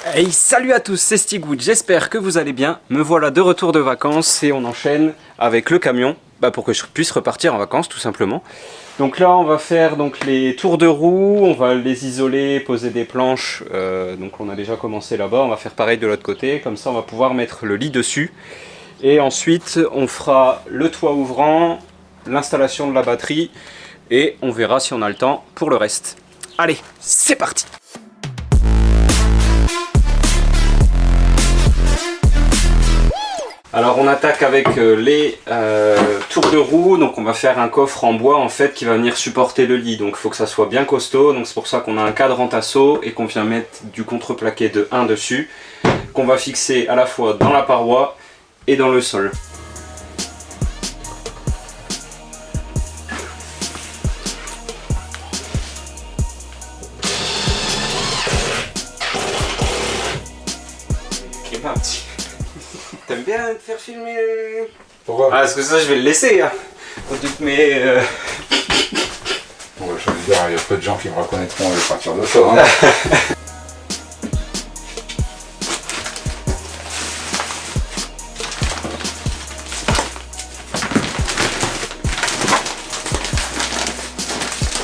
Hey, salut à tous, c'est Stigwood, j'espère que vous allez bien. Me voilà de retour de vacances et on enchaîne avec le camion pour que je puisse repartir en vacances tout simplement. Donc là on va faire donc les tours de roue, on va les isoler, poser des planches, donc on a déjà commencé là-bas, on va faire pareil de l'autre côté, comme ça on va pouvoir mettre le lit dessus. Et ensuite on fera le toit ouvrant, l'installation de la batterie et on verra si on a le temps pour le reste. Allez, c'est parti! Alors on attaque avec les tours de roue, donc on va faire un coffre en bois en fait qui va venir supporter le lit, donc il faut que ça soit bien costaud, donc c'est pour ça qu'on a un cadre en tasseau et qu'on vient mettre du contreplaqué de 1 dessus, qu'on va fixer à la fois dans la paroi et dans le sol. Ok, ma petite. T'aimes bien te faire filmer? Pourquoi? Ah, parce que ça, je vais le laisser, hein. Au doute, mais Ouais, je veux dire, il y a peu de gens qui me reconnaîtront à partir de ça. Hein.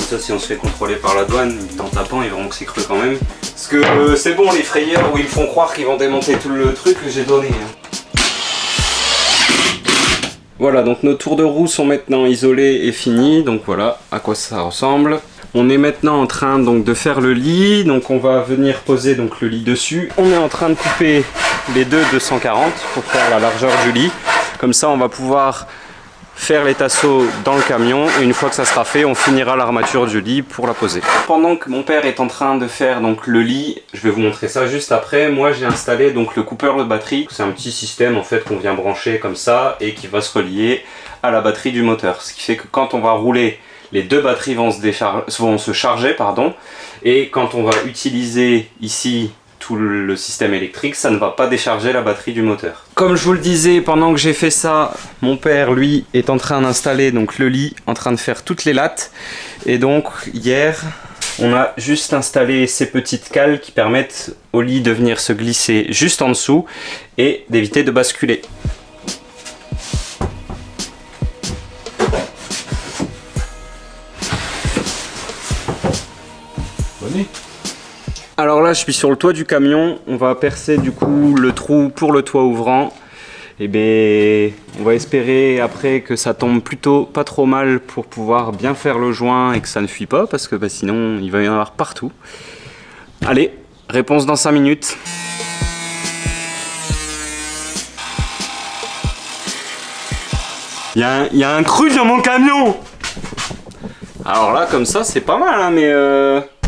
Ça, si on se fait contrôler par la douane, en tapant, ils verront que c'est creux quand même. Parce que c'est bon, les frayeurs où ils font croire qu'ils vont démonter tout le truc que j'ai donné. Hein. Voilà, donc nos tours de roue sont maintenant isolés et finis, donc voilà à quoi ça ressemble. On est maintenant en train donc de faire le lit, donc on va venir poser donc le lit dessus. On est en train de couper les deux 240 pour faire la largeur du lit. Comme ça on va pouvoir faire les tasseaux dans le camion et une fois que ça sera fait, on finira l'armature du lit pour la poser. Pendant que mon père est en train de faire donc le lit, je vais vous montrer ça juste après, moi j'ai installé donc le coupeur de batterie. C'est un petit système en fait qu'on vient brancher comme ça et qui va se relier à la batterie du moteur. Ce qui fait que quand on va rouler, les deux batteries vont se charger, pardon, et quand on va utiliser ici tout le système électrique, ça ne va pas décharger la batterie du moteur. Comme je vous le disais, pendant que j'ai fait ça, mon père, lui, est en train d'installer donc le lit, en train de faire toutes les lattes. Et donc, hier, on a juste installé ces petites cales qui permettent au lit de venir se glisser juste en dessous et d'éviter de basculer. Bonne nuit. Alors là, je suis sur le toit du camion. On va percer du coup le trou pour le toit ouvrant. Et bien, on va espérer après que ça tombe plutôt pas trop mal pour pouvoir bien faire le joint et que ça ne fuit pas parce que sinon il va y en avoir partout. Allez, réponse dans 5 minutes. Il y a un cruche dans mon camion. Alors là, comme ça, c'est pas mal, hein, mais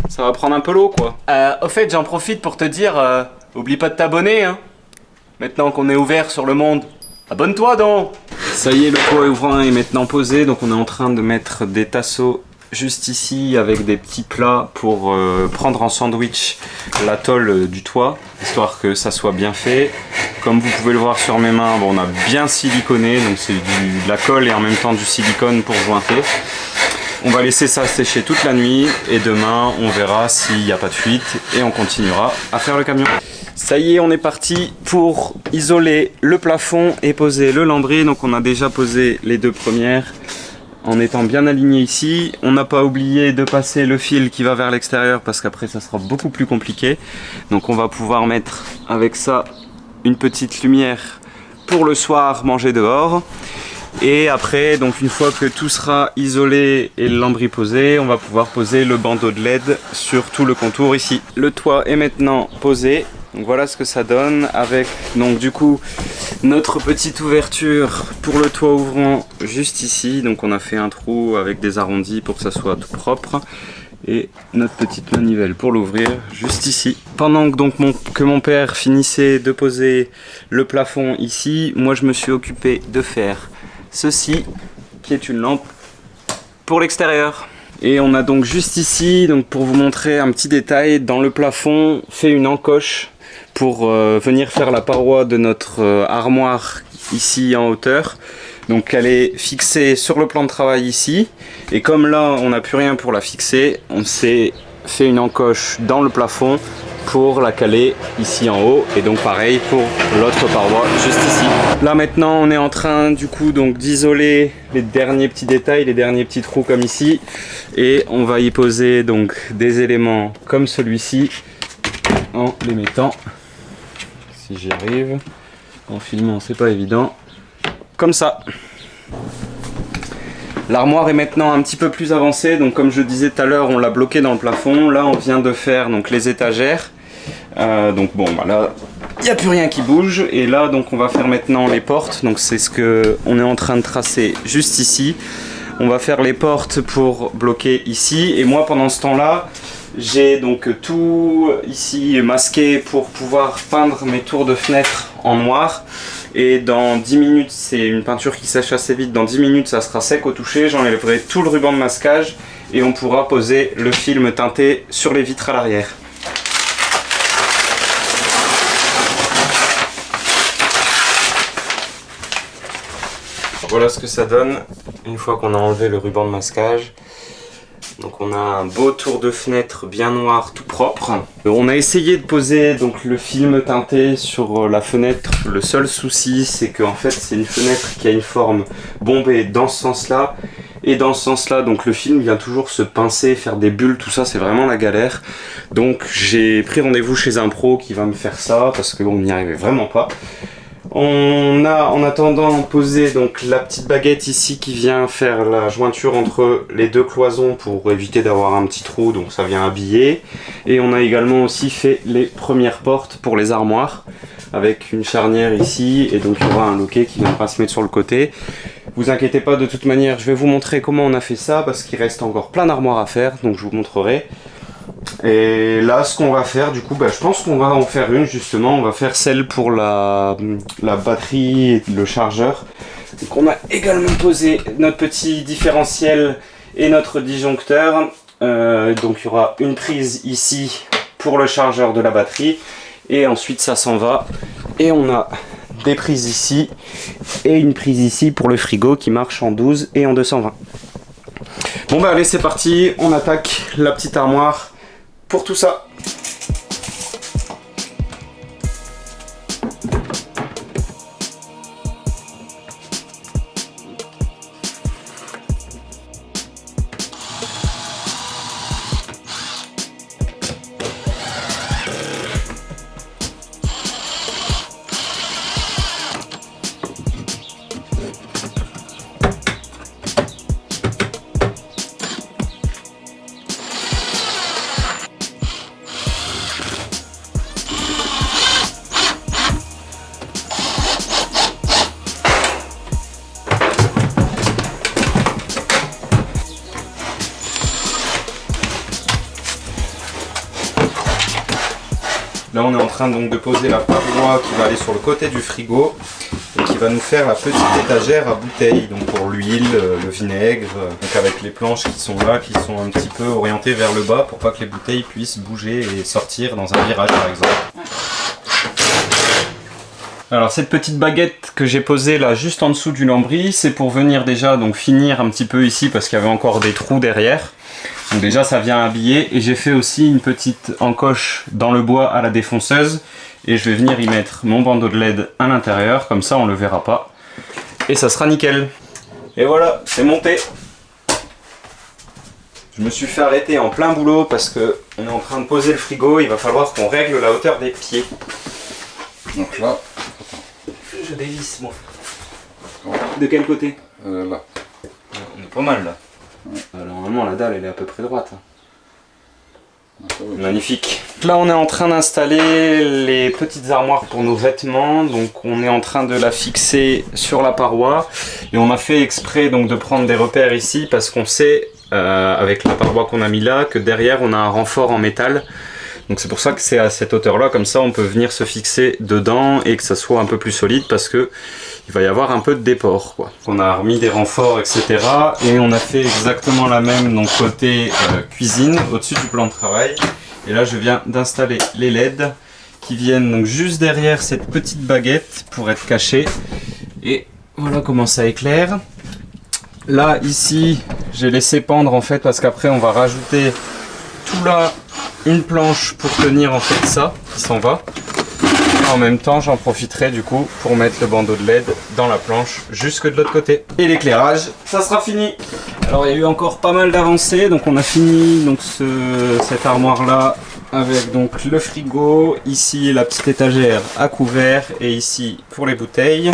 ça va prendre un peu l'eau, quoi. Au fait, j'en profite pour te dire, oublie pas de t'abonner, hein. Maintenant qu'on est ouvert sur le monde, abonne-toi donc. Ça y est, le toit ouvrant est maintenant posé, donc on est en train de mettre des tasseaux juste ici avec des petits plats pour prendre en sandwich la tôle du toit, histoire que ça soit bien fait. Comme vous pouvez le voir sur mes mains, bon, on a bien siliconé, donc c'est de la colle et en même temps du silicone pour jointer. On va laisser ça sécher toute la nuit et demain on verra s'il n'y a pas de fuite et on continuera à faire le camion. Ça y est, on est parti pour isoler le plafond et poser le lambris. Donc on a déjà posé les deux premières en étant bien aligné ici. On n'a pas oublié de passer le fil qui va vers l'extérieur parce qu'après ça sera beaucoup plus compliqué. Donc on va pouvoir mettre avec ça une petite lumière pour le soir manger dehors. Et après, donc une fois que tout sera isolé et le lambris posé, on va pouvoir poser le bandeau de LED sur tout le contour ici. Le toit est maintenant posé. Donc voilà ce que ça donne avec donc du coup notre petite ouverture pour le toit ouvrant juste ici. Donc on a fait un trou avec des arrondis pour que ça soit tout propre. Et notre petite manivelle pour l'ouvrir juste ici. Pendant que, que mon père finissait de poser le plafond ici, moi je me suis occupé de faire ceci qui est une lampe pour l'extérieur. Et on a donc juste ici, donc pour vous montrer un petit détail, dans le plafond fait une encoche pour venir faire la paroi de notre armoire ici en hauteur. Donc elle est fixée sur le plan de travail ici, et comme là on n'a plus rien pour la fixer, on s'est fait une encoche dans le plafond pour la caler ici en haut et donc pareil pour l'autre paroi juste ici. Là maintenant on est en train du coup donc d'isoler les derniers petits détails, les derniers petits trous comme ici et on va y poser donc des éléments comme celui-ci en les mettant, si j'y arrive, en filmant c'est pas évident, comme ça. L'armoire est maintenant un petit peu plus avancée, donc comme je disais tout à l'heure, on l'a bloqué dans le plafond. Là, on vient de faire donc les étagères. Donc bon, bah là, il n'y a plus rien qui bouge. Et là, donc on va faire maintenant les portes. Donc c'est ce que on est en train de tracer juste ici. On va faire les portes pour bloquer ici. Et moi, pendant ce temps-là, j'ai donc tout ici masqué pour pouvoir peindre mes tours de fenêtre en noir. Et dans 10 minutes, c'est une peinture qui sèche assez vite, dans 10 minutes ça sera sec au toucher, j'enlèverai tout le ruban de masquage et on pourra poser le film teinté sur les vitres à l'arrière. Voilà ce que ça donne une fois qu'on a enlevé le ruban de masquage. Donc on a un beau tour de fenêtre bien noir, tout propre. On a essayé de poser donc le film teinté sur la fenêtre. Le seul souci, c'est qu'en fait c'est une fenêtre qui a une forme bombée dans ce sens-là. Et dans ce sens-là, donc le film vient toujours se pincer, faire des bulles, tout ça, c'est vraiment la galère. Donc j'ai pris rendez-vous chez un pro qui va me faire ça, parce qu'on n'y arrivait vraiment pas. On a en attendant posé donc la petite baguette ici qui vient faire la jointure entre les deux cloisons pour éviter d'avoir un petit trou, donc ça vient habiller. Et on a également aussi fait les premières portes pour les armoires avec une charnière ici et donc il y aura un loquet qui viendra se mettre sur le côté. Vous inquiétez pas, de toute manière je vais vous montrer comment on a fait ça parce qu'il reste encore plein d'armoires à faire, donc je vous montrerai. Et là ce qu'on va faire du coup, je pense qu'on va en faire une justement, on va faire celle pour la batterie et le chargeur. Donc on a également posé notre petit différentiel et notre disjoncteur. Donc il y aura une prise ici pour le chargeur de la batterie et ensuite ça s'en va. Et on a des prises ici et une prise ici pour le frigo qui marche en 12 et en 220. Bon allez c'est parti, on attaque la petite armoire pour tout ça. Là on est en train donc de poser la paroi qui va aller sur le côté du frigo et qui va nous faire la petite étagère à bouteilles, donc pour l'huile, le vinaigre, donc avec les planches qui sont là, qui sont un petit peu orientées vers le bas pour pas que les bouteilles puissent bouger et sortir dans un virage par exemple. Alors cette petite baguette que j'ai posée là juste en dessous du lambris, c'est pour venir déjà donc finir un petit peu ici parce qu'il y avait encore des trous derrière. Donc déjà ça vient habiller et j'ai fait aussi une petite encoche dans le bois à la défonceuse et je vais venir y mettre mon bandeau de LED à l'intérieur, comme ça on le verra pas et ça sera nickel. Et voilà, c'est monté. Je me suis fait arrêter en plein boulot parce que on est en train de poser le frigo, il va falloir qu'on règle la hauteur des pieds. Donc là, je dévisse moi. De quel côté? Là. On est pas mal là. Normalement la dalle elle est à peu près droite. Magnifique. Là on est en train d'installer les petites armoires pour nos vêtements, donc on est en train de la fixer sur la paroi et on a fait exprès donc de prendre des repères ici parce qu'on sait avec la paroi qu'on a mis là que derrière on a un renfort en métal. Donc c'est pour ça que c'est à cette hauteur là, comme ça on peut venir se fixer dedans et que ça soit un peu plus solide parce que il va y avoir un peu de déport quoi. On a remis des renforts etc. Et on a fait exactement la même donc côté cuisine au-dessus du plan de travail. Et là je viens d'installer les LED qui viennent donc juste derrière cette petite baguette pour être cachées. Et voilà comment ça éclaire. Là ici j'ai laissé pendre en fait parce qu'après on va rajouter tout là une planche pour tenir en fait ça qui s'en va. En même temps, j'en profiterai du coup pour mettre le bandeau de LED dans la planche jusque de l'autre côté. Et l'éclairage, ça sera fini. Alors il y a eu encore pas mal d'avancées, donc on a fini donc cette armoire là avec donc le frigo, ici la petite étagère à couvert et ici pour les bouteilles.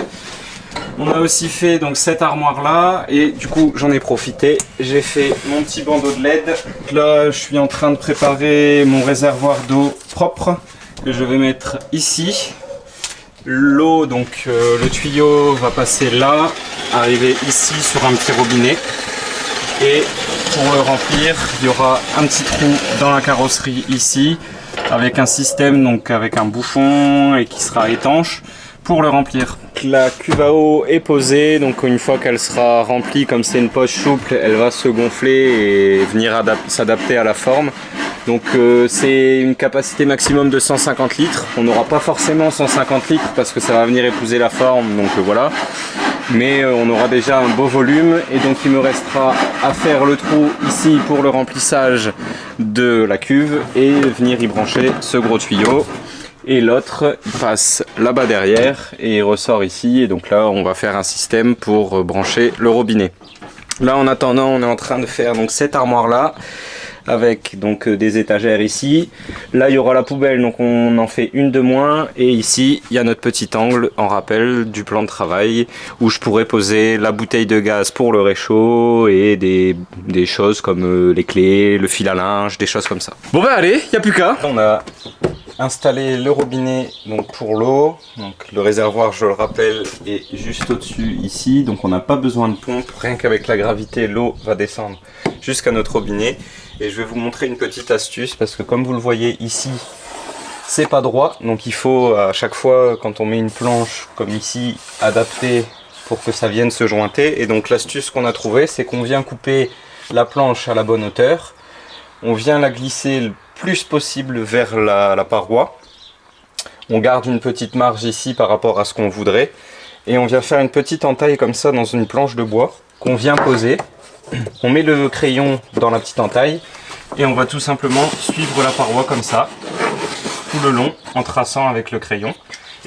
On a aussi fait donc cette armoire là et du coup j'en ai profité, j'ai fait mon petit bandeau de LED. Là je suis en train de préparer mon réservoir d'eau propre que je vais mettre ici. L'eau, donc le tuyau va passer là, arriver ici sur un petit robinet. Et pour le remplir, il y aura un petit trou dans la carrosserie ici, avec un système, donc avec un bouchon et qui sera étanche pour le remplir. La cuve à eau est posée, donc une fois qu'elle sera remplie, comme c'est une poche souple, elle va se gonfler et venir s'adapter à la forme. Donc c'est une capacité maximum de 150 litres. On n'aura pas forcément 150 litres parce que ça va venir épouser la forme, donc voilà. Mais on aura déjà un beau volume et donc il me restera à faire le trou ici pour le remplissage de la cuve et venir y brancher ce gros tuyau. Et l'autre il passe là-bas derrière et il ressort ici, et donc là on va faire un système pour brancher le robinet. Là en attendant on est en train de faire donc cette armoire là avec donc des étagères ici. Là il y aura la poubelle, donc on en fait une de moins, et ici il y a notre petit angle en rappel du plan de travail où je pourrais poser la bouteille de gaz pour le réchaud et des choses comme les clés, le fil à linge, des choses comme ça. Bon bah allez, il n'y a plus qu'à. On a installé le robinet donc pour l'eau, donc le réservoir je le rappelle est juste au-dessus ici, donc on n'a pas besoin de pompe, rien qu'avec la gravité l'eau va descendre jusqu'à notre robinet. Et je vais vous montrer une petite astuce parce que comme vous le voyez ici c'est pas droit, donc il faut à chaque fois quand on met une planche comme ici adapter pour que ça vienne se jointer. Et donc l'astuce qu'on a trouvée, c'est qu'on vient couper la planche à la bonne hauteur, on vient la glisser le plus possible vers la paroi, on garde une petite marge ici par rapport à ce qu'on voudrait et on vient faire une petite entaille comme ça dans une planche de bois qu'on vient poser. On met le crayon dans la petite entaille et on va tout simplement suivre la paroi comme ça tout le long en traçant avec le crayon,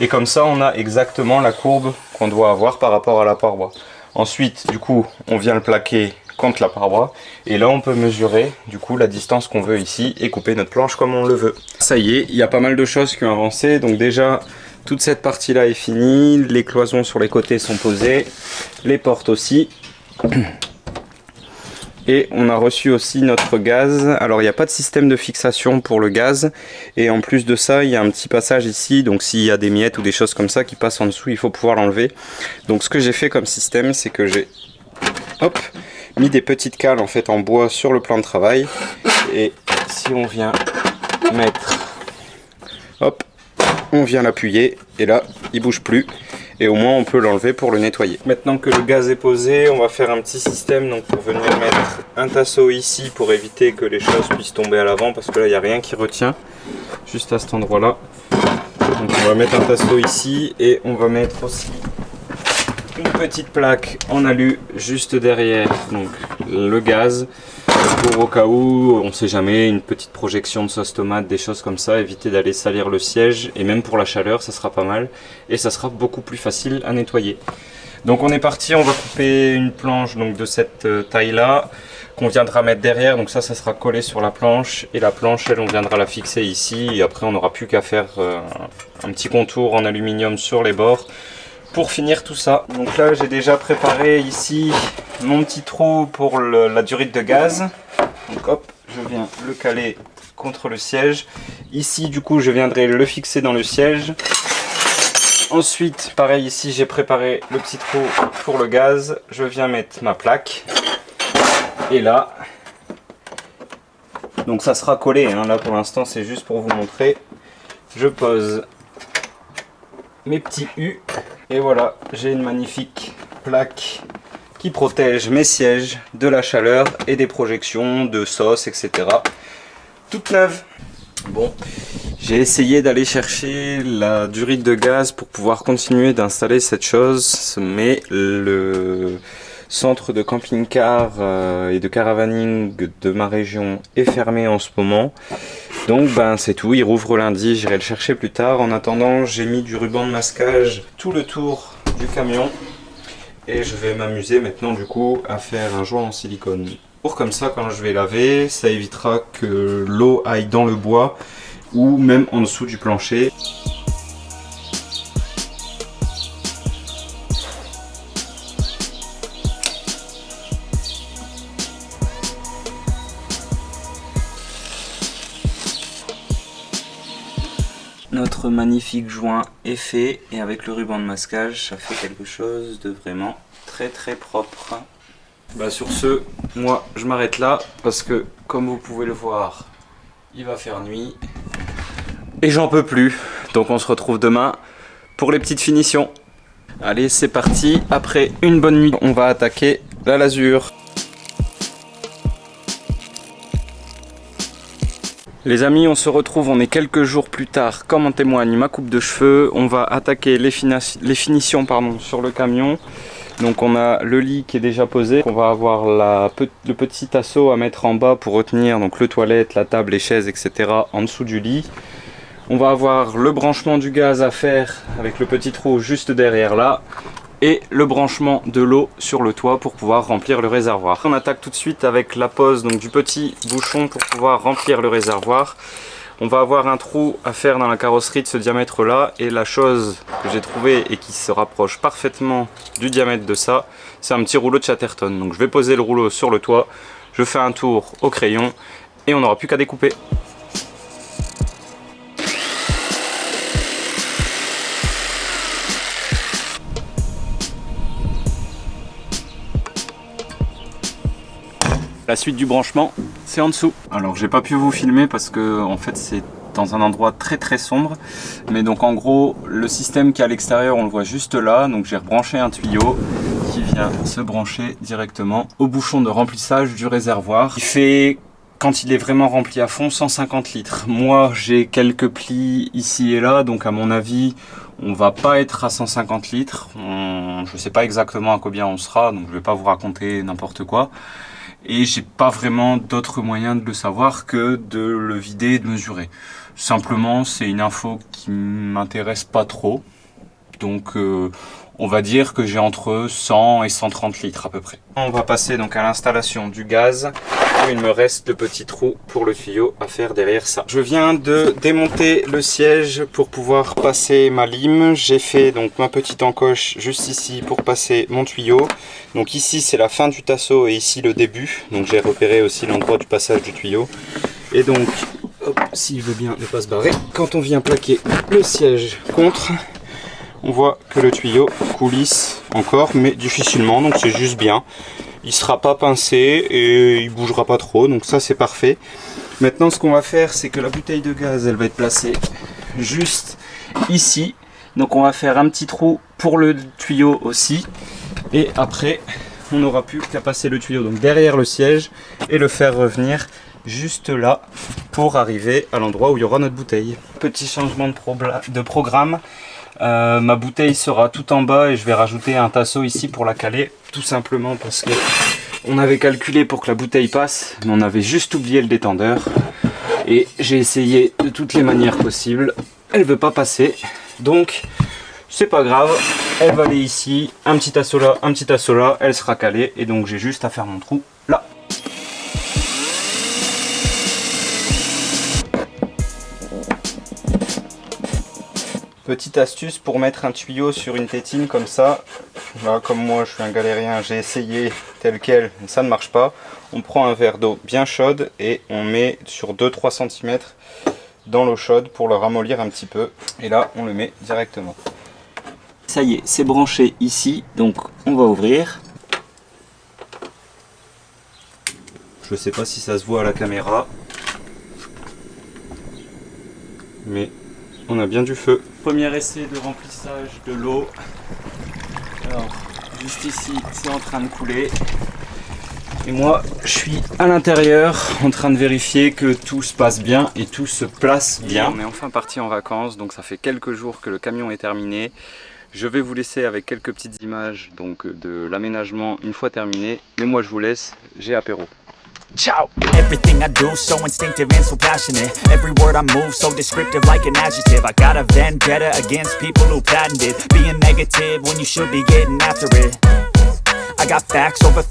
et comme ça on a exactement la courbe qu'on doit avoir par rapport à la paroi. Ensuite du coup on vient le plaquer contre la paroi et là on peut mesurer du coup la distance qu'on veut ici et couper notre planche comme on le veut. Ça y est, il y a pas mal de choses qui ont avancé, donc déjà toute cette partie là est finie, les cloisons sur les côtés sont posées, les portes aussi. Et on a reçu aussi notre gaz. Alors il n'y a pas de système de fixation pour le gaz, et en plus de ça il y a un petit passage ici, donc s'il y a des miettes ou des choses comme ça qui passent en dessous, il faut pouvoir l'enlever. Donc ce que j'ai fait comme système, c'est que j'ai mis des petites cales en fait en bois sur le plan de travail, et si on vient mettre, on vient l'appuyer et là il bouge plus. Et au moins on peut l'enlever pour le nettoyer. Maintenant que le gaz est posé, on va faire un petit système donc pour venir mettre un tasseau ici pour éviter que les choses puissent tomber à l'avant, parce que là il n'y a rien qui retient, juste à cet endroit là. Donc on va mettre un tasseau ici et on va mettre aussi une petite plaque en alu juste derrière donc le gaz, pour au cas où, on sait jamais, une petite projection de sauce tomate, des choses comme ça, éviter d'aller salir le siège, et même pour la chaleur ça sera pas mal et ça sera beaucoup plus facile à nettoyer. Donc on est parti, on va couper une planche donc de cette taille là qu'on viendra mettre derrière, donc ça sera collé sur la planche, et la planche elle on viendra la fixer ici, et après on n'aura plus qu'à faire un petit contour en aluminium sur les bords pour finir tout ça. Donc là j'ai déjà préparé ici mon petit trou pour la durite de gaz. Donc hop, je viens le caler contre le siège. Ici du coup je viendrai le fixer dans le siège. Ensuite pareil, ici j'ai préparé le petit trou pour le gaz. Je viens mettre ma plaque. Et là, donc ça sera collé, hein. Là pour l'instant c'est juste pour vous montrer. Je pose mes petits U. Et voilà, j'ai une magnifique plaque qui protège mes sièges de la chaleur et des projections de sauce, etc. Toute neuve. Bon, j'ai essayé d'aller chercher la durite de gaz pour pouvoir continuer d'installer cette chose, mais le centre de camping-car et de caravaning de ma région est fermé en ce moment. Donc ben c'est tout, il rouvre lundi, j'irai le chercher plus tard. En attendant, j'ai mis du ruban de masquage tout le tour du camion. Et je vais m'amuser maintenant du coup à faire un joint en silicone. Pour comme ça, quand je vais laver, ça évitera que l'eau aille dans le bois ou même en dessous du plancher. Notre magnifique joint est fait et avec le ruban de masquage, ça fait quelque chose de vraiment très propre. Bah sur ce, moi je m'arrête là parce que comme vous pouvez le voir, il va faire nuit et j'en peux plus. Donc on se retrouve demain pour les petites finitions. Allez, c'est parti. Après une bonne nuit, on va attaquer la lasure. Les amis, on se retrouve, on est quelques jours plus tard, comme en témoigne ma coupe de cheveux. On va attaquer les finitions sur le camion. Donc on a le lit qui est déjà posé. On va avoir le petit assaut à mettre en bas pour retenir donc le toilette, la table, les chaises, etc. en dessous du lit. On va avoir le branchement du gaz à faire avec le petit trou juste derrière là. Et le branchement de l'eau sur le toit pour pouvoir remplir le réservoir. On attaque tout de suite avec la pose donc, du petit bouchon pour pouvoir remplir le réservoir. On va avoir un trou à faire dans la carrosserie de ce diamètre là et la chose que j'ai trouvée et qui se rapproche parfaitement du diamètre de ça, c'est un petit rouleau de Chatterton. Donc je vais poser le rouleau sur le toit, je fais un tour au crayon et on n'aura plus qu'à découper. La suite du branchement, c'est en dessous. Alors j'ai pas pu vous filmer parce que en fait c'est dans un endroit très sombre. Mais donc en gros, le système qui est à l'extérieur, on le voit juste là. Donc j'ai rebranché un tuyau qui vient se brancher directement au bouchon de remplissage du réservoir. Il fait, quand il est vraiment rempli à fond, 150 litres. Moi j'ai quelques plis ici et là, donc à mon avis, on va pas être à 150 litres. Je sais pas exactement à combien on sera, donc je vais pas vous raconter n'importe quoi. Et j'ai pas vraiment d'autre moyen de le savoir que de le vider et de mesurer. Simplement, c'est une info qui m'intéresse pas trop. Donc on va dire que j'ai entre 100 et 130 litres à peu près. On va passer donc à l'installation du gaz. Il me reste de petits trous pour le tuyau à faire derrière ça. Je viens de démonter le siège pour pouvoir passer ma lime. J'ai fait donc ma petite encoche juste ici pour passer mon tuyau. Donc ici c'est la fin du tasseau et ici le début. Donc j'ai repéré aussi l'endroit du passage du tuyau. Et donc, s'il veut bien ne pas se barrer, quand on vient plaquer le siège contre, on voit que le tuyau coulisse encore, mais difficilement, donc c'est juste bien. Il sera pas pincé et il bougera pas trop, donc ça c'est parfait. Maintenant ce qu'on va faire, c'est que la bouteille de gaz, elle va être placée juste ici. Donc on va faire un petit trou pour le tuyau aussi. Et après, on n'aura plus qu'à passer le tuyau donc derrière le siège et le faire revenir juste là pour arriver à l'endroit où il y aura notre bouteille. Petit changement de programme. Ma bouteille sera tout en bas et je vais rajouter un tasseau ici pour la caler, tout simplement parce que on avait calculé pour que la bouteille passe, mais on avait juste oublié le détendeur et j'ai essayé de toutes les manières possibles, elle veut pas passer, donc c'est pas grave, elle va aller ici, un petit tasseau là, elle sera calée et donc j'ai juste à faire mon trou là. Petite astuce pour mettre un tuyau sur une tétine comme ça. Là, comme moi je suis un galérien, j'ai essayé tel quel, ça ne marche pas. On prend un verre d'eau bien chaude et on met sur 2-3 cm dans l'eau chaude pour le ramollir un petit peu. Et là on le met directement. Ça y est, c'est branché ici, donc on va ouvrir. Je ne sais pas si ça se voit à la caméra, mais on a bien du feu. Premier essai de remplissage de l'eau. Alors, juste ici, c'est en train de couler. Et moi, je suis à l'intérieur en train de vérifier que tout se passe bien et tout se place bien. On est enfin parti en vacances, donc ça fait quelques jours que le camion est terminé. Je vais vous laisser avec quelques petites images donc, de l'aménagement une fois terminé. Mais moi, je vous laisse, j'ai apéro. Ciao. Everything I do so instinctive and so passionate. Every word I move so descriptive like an adjective. I got a vendetta against people who patented being negative when you should be getting after it. I got facts over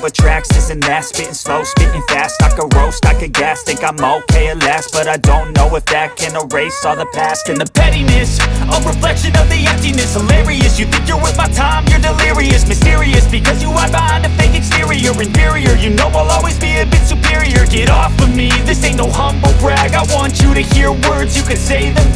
tracks, this and that. Spitting slow, spitting fast. I could roast, I could gas. Think I'm okay at last, but I don't know if that can erase all the past. And the pettiness, a reflection of the emptiness. Hilarious, you think you're worth my time, you're delirious. Mysterious, because you hide behind a fake exterior. Inferior, you know I'll always be a bit superior. Get off of me, this ain't no humble brag. I want you to hear words, you can say them back.